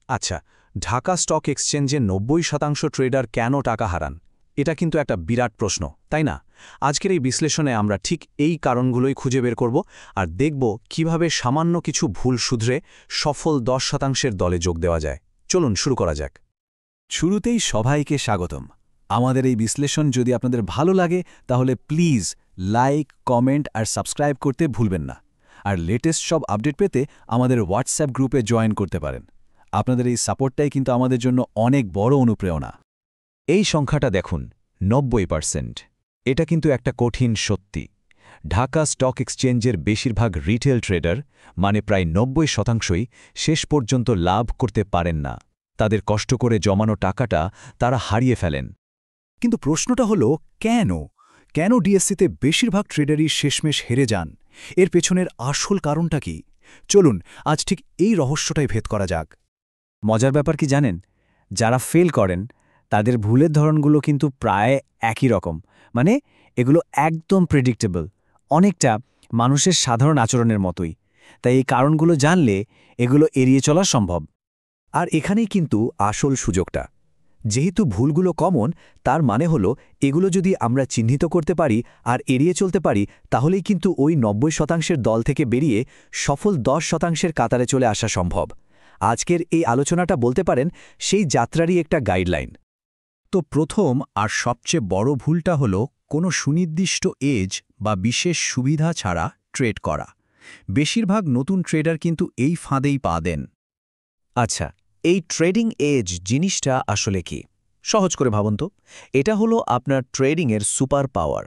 আচ্ছা, ঢাকা স্টক এক্সচেঞ্জে ৯০% ট্রেডার কেন টাকা হারান? এটা কিন্তু একটা বিরাট প্রশ্ন, তাই না? আজকের এই বিশ্লেষণে আমরা ঠিক এই কারণগুলোই খুঁজে বের করব আর দেখব কিভাবে সামান্য কিছু ভুল শুধরে সফল ১০%-এর দলে যোগ দেওয়া যায়। চলুন শুরু করা যাক। শুরুতেই সবাইকে স্বাগতম। আমাদের এই বিশ্লেষণ যদি আপনাদের ভালো লাগে তাহলে প্লিজ লাইক, কমেন্ট আর সাবস্ক্রাইব করতে ভুলবেন না। আর লেটেস্ট সব আপডেট পেতে আমাদের হোয়াটসঅ্যাপ গ্রুপে জয়েন করতে পারেন। আপনাদের এই সাপোর্টটাই কিন্তু আমাদের জন্য অনেক বড় অনুপ্রেরণা। এই সংখ্যাটা দেখুন, ৯০%। এটা কিন্তু একটা কঠিন সত্যি। ঢাকা স্টক এক্সচেঞ্জের বেশিরভাগ রিটেল ট্রেডার, মানে প্রায় ৯০%ই শেষ পর্যন্ত লাভ করতে পারেন না। তাদের কষ্ট করে জমানো টাকাটা তারা হারিয়ে ফেলেন। কিন্তু প্রশ্নটা হলো কেন ডিএসসিতে বেশিরভাগ ট্রেডারই শেষমেশ হেরে যান? এর পেছনের আসল কারণটা কি? চলুন আজ ঠিক এই রহস্যটাই ভেদ করা যাক। মজার ব্যাপার কি জানেন? যারা ফেল করেন তাদের ভুলের ধরনগুলো কিন্তু প্রায় একই রকম। মানে এগুলো একদম প্রেডিক্টেবল, অনেকটা মানুষের সাধারণ আচরণের মতোই। তাই এই কারণগুলো জানলে এগুলো এড়িয়ে চলা সম্ভব। আর এখানেই কিন্তু আসল সুযোগটা। যেহেতু ভুলগুলো কমন, তার মানে হলো এগুলো যদি আমরা চিহ্নিত করতে পারি আর এড়িয়ে চলতে পারি, তাহলেই কিন্তু ওই ৯০%-এর দল থেকে বেরিয়ে সফল ১০%-এর কাতারে চলে আসা সম্ভব। আজকের এই আলোচনাটা বলতে পারেন সেই যাত্রারই একটা গাইডলাইন। তো প্রথম আর সবচেয়ে বড় ভুলটা হলো কোনো সুনির্দিষ্ট এজ বা বিশেষ সুবিধা ছাড়া ট্রেড করা। বেশিরভাগ নতুন ট্রেডার কিন্তু এই ফাঁদেই পা দেন। আচ্ছা, এই ট্রেডিং এজ জিনিসটা আসলে কি? সহজ করে ভাবুন তো। এটা হলো আপনার ট্রেডিংয়ের সুপার পাওয়ার।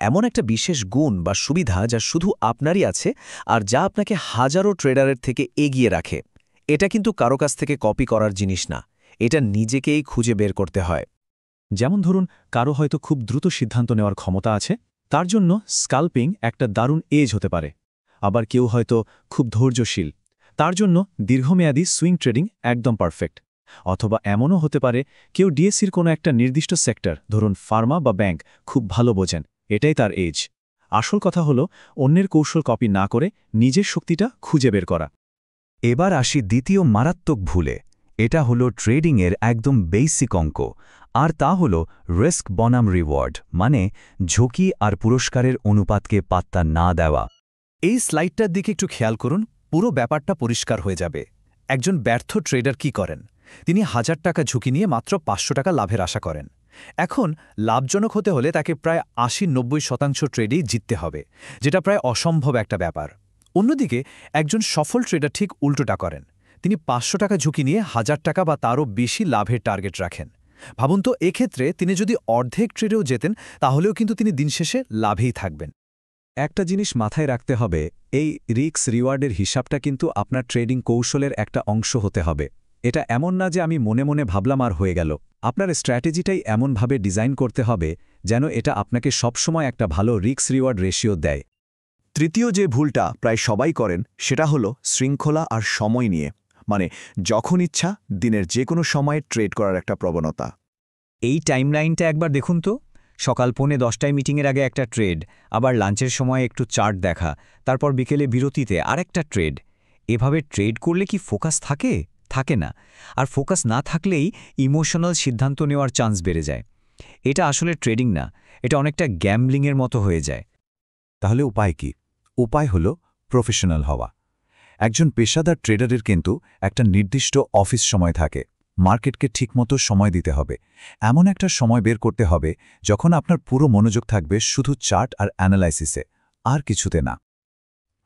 এমন একটা বিশেষ গুণ বা সুবিধা যা শুধু আপনারই আছে আর যা আপনাকে হাজারো ট্রেডারের থেকে এগিয়ে রাখে। এটা কিন্তু কারো কাছ থেকে কপি করার জিনিস না, এটা নিজেকেই খুঁজে বের করতে হয়। যেমন ধরুন, কারো হয়তো খুব দ্রুত সিদ্ধান্ত নেওয়ার ক্ষমতা আছে, তার জন্য স্কাল্পিং একটা দারুণ এজ হতে পারে। আবার কেউ হয়তো খুব ধৈর্যশীল, তার জন্য দীর্ঘমেয়াদী সুইং ট্রেডিং একদম পারফেক্ট। অথবা এমনও হতে পারে কেউ ডিএসসির কোনো একটা নির্দিষ্ট সেক্টর, ধরুন ফার্মা বা ব্যাংক, খুব ভালো বোঝেন, এটাই তার এজ। আসল কথা হলো অন্যের কৌশল কপি না করে নিজের শক্তিটা খুঁজে বের করা। এবার আসি দ্বিতীয় মারাত্মক ভুলে। এটা হলো ট্রেডিংয়ের একদম বেসিক অঙ্ক, আর তা হলো রিস্ক বনাম রিওয়ার্ড, মানে ঝুঁকি আর পুরস্কারের অনুপাতকে পাত্তা না দেওয়া। এই স্লাইডটার দিকে একটু খেয়াল করুন, পুরো ব্যাপারটা পরিষ্কার হয়ে যাবে। একজন ব্যর্থ ট্রেডার কি করেন? তিনি ১,০০০ টাকা ঝুঁকি নিয়ে মাত্র ৫০০ টাকা লাভের আশা করেন। এখন লাভজনক হতে হলে তাকে প্রায় ৮০-৯০% ট্রেডেই জিততে হবে, যেটা প্রায় অসম্ভব একটা ব্যাপার। অন্যদিকে একজন সফল ট্রেডার ঠিক উল্টোটা করেন। তিনি ৫০০ টাকা ঝুঁকি নিয়ে ১,০০০ টাকা বা তারও বেশি লাভের টার্গেট রাখেন। ভাবুন তো, এক্ষেত্রে তিনি যদি অর্ধেক ট্রেডেও জেতেন, তাহলেও কিন্তু তিনি দিন শেষে লাভেই থাকবেন। একটা জিনিস মাথায় রাখতে হবে, এই রিস্ক রিওয়ার্ডের হিসাবটা কিন্তু আপনার ট্রেডিং কৌশলের একটা অংশ হতে হবে। এটা এমন না যে আমি মনে মনে ভাবলাম আর হয়ে গেল। আপনার স্ট্র্যাটেজিটাই এমনভাবে ডিজাইন করতে হবে যেন এটা আপনাকে সবসময় একটা ভালো রিস্ক রিওয়ার্ড রেশিও দেয়। তৃতীয় যে ভুলটা প্রায় সবাই করেন সেটা হলো শৃঙ্খলা আর সময় নিয়ে, মানে যখন ইচ্ছা দিনের যে কোনো সময়ে ট্রেড করার একটা প্রবণতা। এই টাইমলাইনটা একবার দেখুন তো। সকাল 10:45টায় মিটিংয়ের আগে একটা ট্রেড, আবার লাঞ্চের সময় একটু চার্ট দেখা, তারপর বিকেলে বিরতিতে আরেকটা ট্রেড। এভাবে ট্রেড করলে কি ফোকাস থাকে? থাকে না। আর ফোকাস না থাকলেই ইমোশনাল সিদ্ধান্ত নেওয়ার চান্স বেড়ে যায়। এটা আসলে ট্রেডিং না, এটা অনেকটা গ্যাম্বলিংয়ের মতো হয়ে যায়। তাহলে উপায় কি? উপায় হলো প্রফেশনাল হওয়া। একজন পেশাদার ট্রেডারের কিন্তু একটা নির্দিষ্ট অফিস সময় থাকে। মার্কেটকে ঠিকমতো সময় দিতে হবে। এমন একটা সময় বের করতে হবে যখন আপনার পুরো মনোযোগ থাকবে শুধু চার্ট আর অ্যানালাইসিসে, আর কিছুতে না।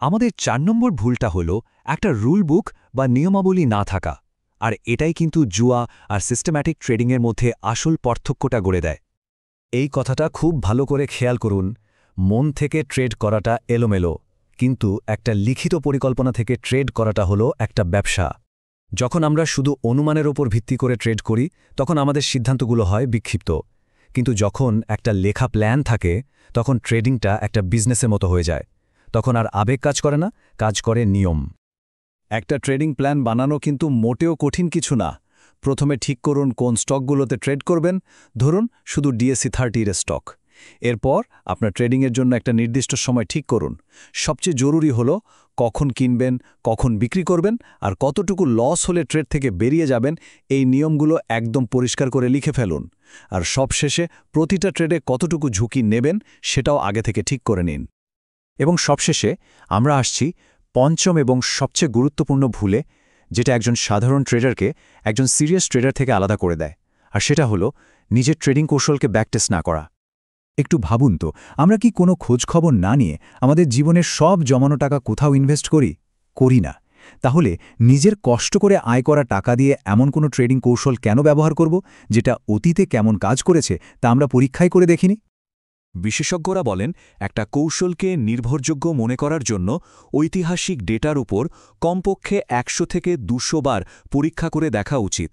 আমাদের ৪ নম্বর ভুলটা হলো একটা রুল বুক বা নিয়মাবলী না থাকা। আর এটাই কিন্তু জুয়া আর সিস্টেম্যাটিক ট্রেডিংয়ের মধ্যে আসল পার্থক্যটা গড়ে দেয়। এই কথাটা খুব ভালো করে খেয়াল করুন। মন থেকে ট্রেড করাটা এলোমেলো, কিন্তু একটা লিখিত পরিকল্পনা থেকে ট্রেড করাটা হলো একটা ব্যবসা। যখন আমরা শুধু অনুমানের ওপর ভিত্তি করে ট্রেড করি, তখন আমাদের সিদ্ধান্তগুলো হয় বিক্ষিপ্ত। কিন্তু যখন একটা লেখা প্ল্যান থাকে, তখন ট্রেডিংটা একটা বিজনেসের মতো হয়ে যায়। তখন আর আবেগ কাজ করে না, কাজ করে নিয়ম। একটা ট্রেডিং প্ল্যান বানানো কিন্তু মোটেও কঠিন কিছু না। প্রথমে ঠিক করুন কোন স্টকগুলোতে ট্রেড করবেন, ধরুন শুধু ডিএসসি 30-এর স্টক। এরপর আপনার ট্রেডিংয়ের জন্য একটা নির্দিষ্ট সময় ঠিক করুন। সবচেয়ে জরুরি হলো কখন কিনবেন, কখন বিক্রি করবেন আর কতটুকু লস হলে ট্রেড থেকে বেরিয়ে যাবেন, এই নিয়মগুলো একদম পরিষ্কার করে লিখে ফেলুন। আর সবশেষে প্রতিটা ট্রেডে কতটুকু ঝুঁকি নেবেন সেটাও আগে থেকে ঠিক করে নিন। এবং সবশেষে আমরা আসছি পঞ্চম এবং সবচেয়ে গুরুত্বপূর্ণ ভুলে, যেটা একজন সাধারণ ট্রেডারকে একজন সিরিয়াস ট্রেডার থেকে আলাদা করে দেয়, আর সেটা হলো নিজের ট্রেডিং কৌশলকে ব্যাকটেস্ট না করা। একটু ভাবুন তো, আমরা কি কোনো খোঁজখবর না নিয়ে আমাদের জীবনের সব জমানো টাকা কোথাও ইনভেস্ট করি না। তাহলে নিজের কষ্ট করে আয় করা টাকা দিয়ে এমন কোনো ট্রেডিং কৌশল কেন ব্যবহার করব, যেটা অতীতে কেমন কাজ করেছে তা আমরা পরীক্ষায় করে দেখিনি? বিশেষজ্ঞরা বলেন, একটা কৌশলকে নির্ভরযোগ্য মনে করার জন্য ঐতিহাসিক ডেটার উপর কমপক্ষে 100 থেকে 200 বার পরীক্ষা করে দেখা উচিত।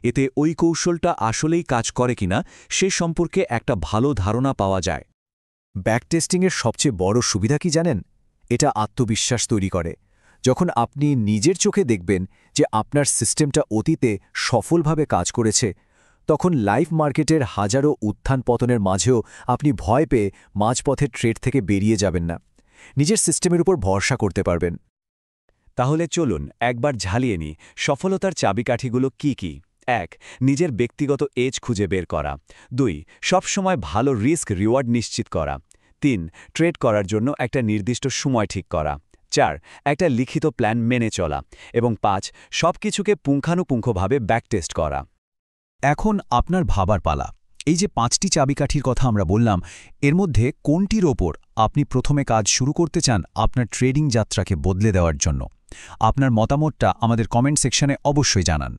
এতে ওই কৌশলটা আসলেই কাজ করে কিনা সে সম্পর্কে একটা ভালো ধারণা পাওয়া যায়। ব্যাকটেস্টিংয়ের সবচেয়ে বড় সুবিধা কি জানেন? এটা আত্মবিশ্বাস তৈরি করে। যখন আপনি নিজের চোখে দেখবেন যে আপনার সিস্টেমটা অতীতে সফলভাবে কাজ করেছে, তখন লাইভ মার্কেটের হাজারো উত্থান পতনের মাঝেও আপনি ভয় পেয়ে মাঝপথে ট্রেড থেকে বেরিয়ে যাবেন না। নিজের সিস্টেমের উপর ভরসা করতে পারবেন। তাহলে চলুন একবার ঝালিয়ে নিই সফলতার চাবিকাঠিগুলো কি কি। 1. নিজের ব্যক্তিগত এজ খুঁজে বের করা। 2. সবসময় ভালো রিস্ক রিওয়ার্ড নিশ্চিত করা। 3. ট্রেড করার জন্য একটা নির্দিষ্ট সময় ঠিক করা। 4. একটা লিখিত প্ল্যান মেনে চলা। এবং 5. সবকিছুকে পুঙ্খানুপুঙ্খভাবে ব্যাকটেস্ট করা। এখন আপনার ভাবার পালা। এই যে 5টি চাবিকাঠির কথা আমরা বললাম, এর মধ্যে কোনটির ওপর আপনি প্রথমে কাজ শুরু করতে চান আপনার ট্রেডিং যাত্রাকে বদলে দেওয়ার জন্য? আপনার মতামতটা আমাদের কমেন্ট সেকশনে অবশ্যই জানান।